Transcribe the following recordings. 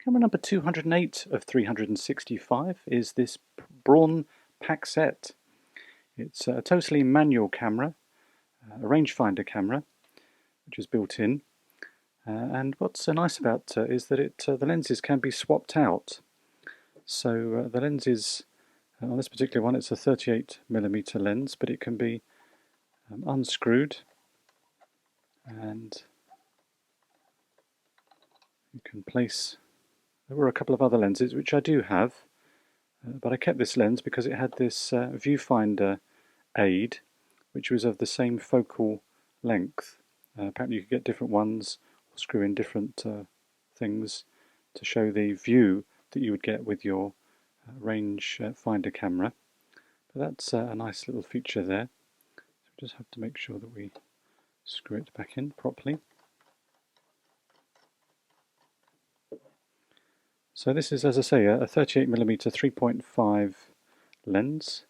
Camera number 208 of 365 is this Braun Paxette. It's a totally manual camera, a rangefinder camera, which is built in. And what's so nice about it is that the lenses can be swapped out. So the lenses, on this particular one, it's a 38mm lens, but it can be unscrewed, and you can place. There were a couple of other lenses which I do have, but I kept this lens because it had this viewfinder aid, which was of the same focal length. Apparently you could get different ones or screw in different things to show the view that you would get with your range finder camera. But that's a nice little feature there. So we just have to make sure that we screw it back in properly. So this is, as I say, a 38mm 3.5 lens,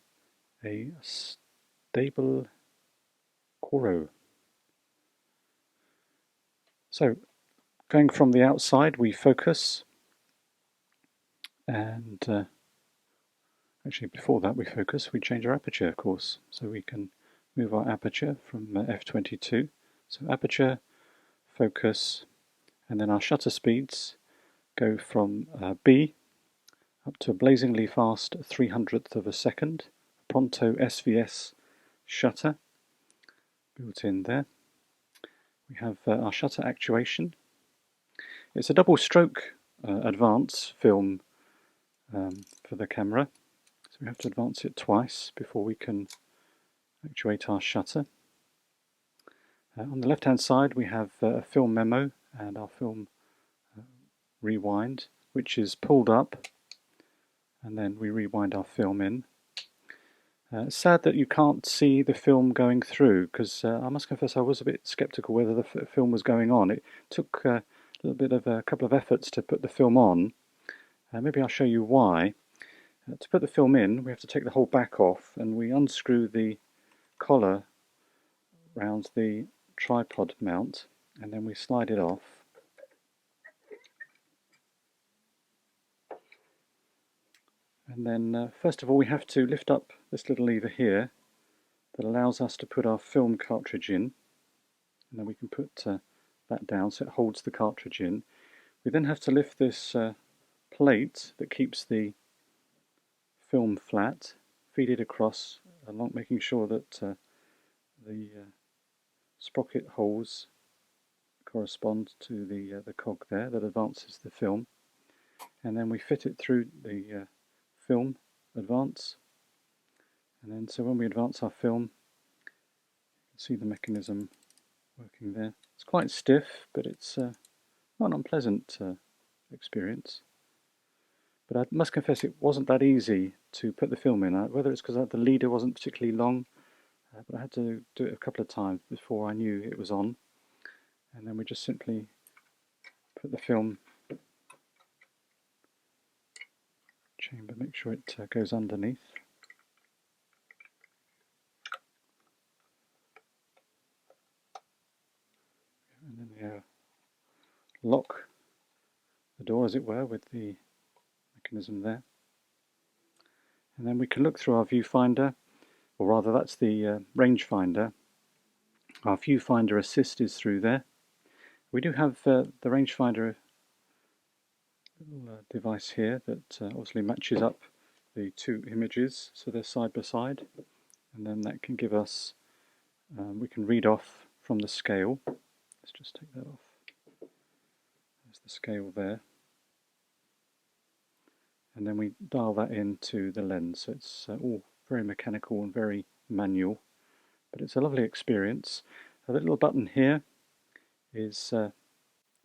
a stable Coro. So going from the outside, we focus, and actually before that we focus, we change our aperture, of course, so we can move our aperture from f22. So aperture, focus, and then our shutter speeds go from B up to a blazingly fast 300th of a second, Pronto SVS shutter built in there. We have our shutter actuation. It's a double stroke advance film for the camera, so we have to advance it twice before we can actuate our shutter. On the left hand side we have a film memo and our film rewind, which is pulled up and then we rewind our film in. It's sad that you can't see the film going through, because I must confess I was a bit sceptical whether the film was going on. It took a couple of efforts to put the film on. Maybe I'll show you why. To put the film in, we have to take the whole back off, and we unscrew the collar around the tripod mount, and then we slide it off. And then first of all we have to lift up this little lever here that allows us to put our film cartridge in, and then we can put that down so it holds the cartridge in. We then have to lift this plate that keeps the film flat, feed it across, along making sure that the sprocket holes correspond to the cog there that advances the film, and then we fit it through the film advance, and then so when we advance our film you can see the mechanism working there. It's quite stiff, but it's not an unpleasant experience. But I must confess it wasn't that easy to put the film in, whether it's because the leader wasn't particularly long, but I had to do it a couple of times before I knew it was on. And then we just simply put the film chamber, make sure it goes underneath. And then we lock the door, as it were, with the mechanism there. And then we can look through our viewfinder, or rather that's the rangefinder. Our viewfinder assist is through there. We do have the rangefinder little device here that obviously matches up the two images so they're side by side, and then that can give us, we can read off from the scale. Let's just take that off. There's the scale there, and then we dial that into the lens, so it's all very mechanical and very manual, but it's a lovely experience. The little button here is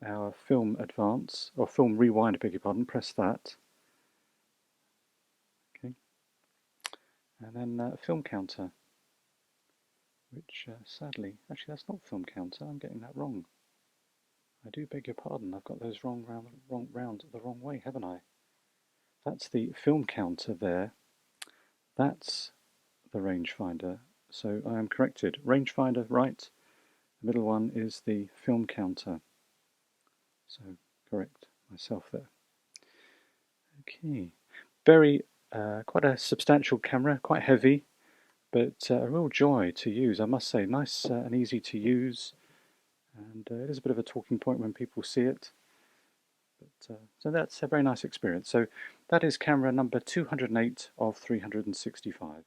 our film advance, or film rewind, I beg your pardon. Press that. Okay. And then a film counter, which sadly, actually that's not film counter, I'm getting that wrong. I do beg your pardon, I've got those round the wrong way, haven't I? That's the film counter there. That's the rangefinder. So I am corrected. Rangefinder right, the middle one is the film counter. So correct myself there. Okay, very quite a substantial camera, quite heavy, but a real joy to use, I must say. Nice and easy to use, and it is a bit of a talking point when people see it. But, so that's a very nice experience. So that is camera number 208 of 365.